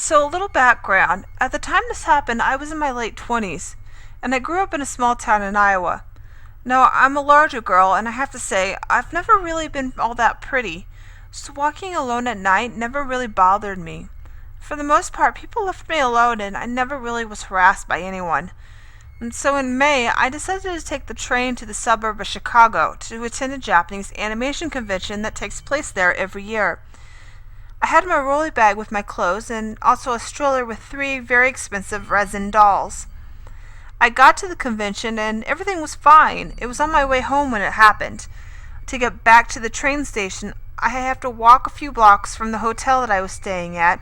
So, a little background. At the time this happened, I was in my late 20s, and I grew up in a small town in Iowa. Now, I'm a larger girl, and I have to say, I've never really been all that pretty, so walking alone at night never really bothered me. For the most part, people left me alone, and I never really was harassed by anyone. And so in May, I decided to take the train to the suburb of Chicago to attend a Japanese animation convention that takes place there every year. I had my rolly bag with my clothes and also a stroller with 3 very expensive resin dolls. I got to the convention and everything was fine. It was on my way home when it happened. To get back to the train station, I have to walk a few blocks from the hotel that I was staying at,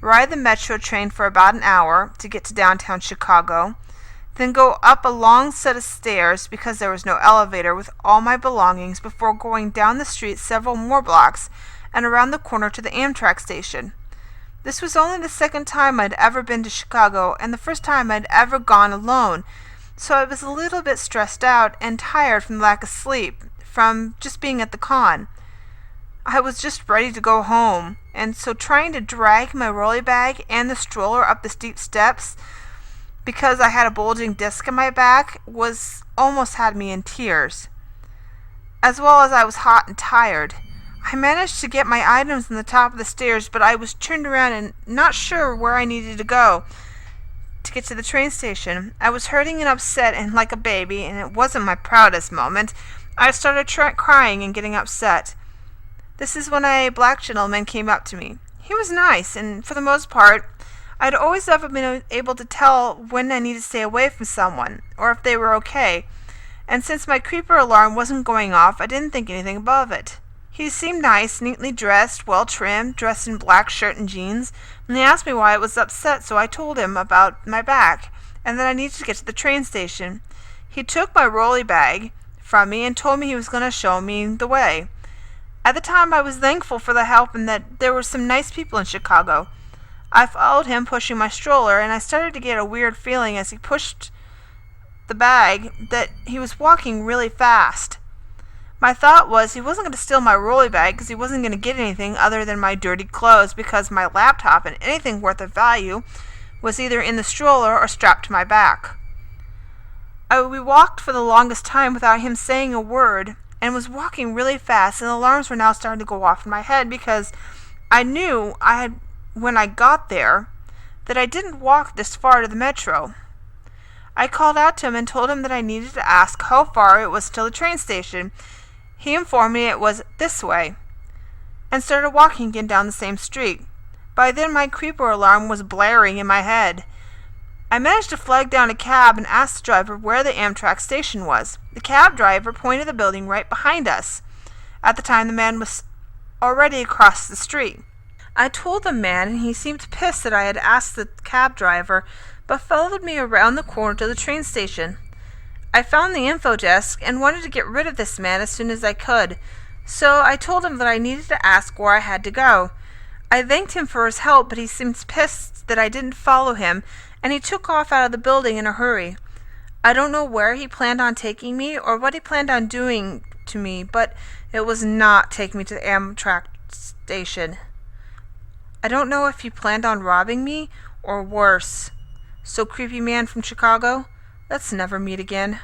ride the metro train for about an hour to get to downtown Chicago, then go up a long set of stairs because there was no elevator with all my belongings before going down the street several more blocks and around the corner to the Amtrak station. This was only the second time I'd ever been to Chicago and the first time I'd ever gone alone, so I was a little bit stressed out and tired from lack of sleep from just being at the con. I was just ready to go home, and so trying to drag my rolly bag and the stroller up the steep steps because I had a bulging disc in my back was almost had me in tears, as well as I was hot and tired. I managed to get my items on the top of the stairs, but I was turned around and not sure where I needed to go to get to the train station. I was hurting and upset and like a baby, and it wasn't my proudest moment. I started crying and getting upset. This is when a black gentleman came up to me. He was nice, and for the most part, I'd always ever been able to tell when I needed to stay away from someone, or if they were okay. And since my creeper alarm wasn't going off, I didn't think anything above it. He seemed nice, neatly dressed, well-trimmed, dressed in black shirt and jeans, and he asked me why I was upset, so I told him about my back, and that I needed to get to the train station. He took my rolly bag from me and told me he was going to show me the way. At the time, I was thankful for the help and that there were some nice people in Chicago. I followed him, pushing my stroller, and I started to get a weird feeling as he pushed the bag that he was walking really fast. My thought was he wasn't going to steal my rolly bag because he wasn't going to get anything other than my dirty clothes because my laptop and anything worth of value was either in the stroller or strapped to my back. We walked for the longest time without him saying a word and was walking really fast, and alarms were now starting to go off in my head because I knew when I got there, that I didn't walk this far to the metro. I called out to him and told him that I needed to ask how far it was to the train station. He informed me it was this way, and started walking again down the same street. By then my creeper alarm was blaring in my head. I managed to flag down a cab and ask the driver where the Amtrak station was. The cab driver pointed the building right behind us. At the time, the man was already across the street. I told the man, and he seemed pissed that I had asked the cab driver, but followed me around the corner to the train station. I found the info desk and wanted to get rid of this man as soon as I could, so I told him that I needed to ask where I had to go. I thanked him for his help, but he seemed pissed that I didn't follow him, and he took off out of the building in a hurry. I don't know where he planned on taking me or what he planned on doing to me, but it was not taking me to the Amtrak station. I don't know if he planned on robbing me or worse. So, creepy man from Chicago, let's never meet again.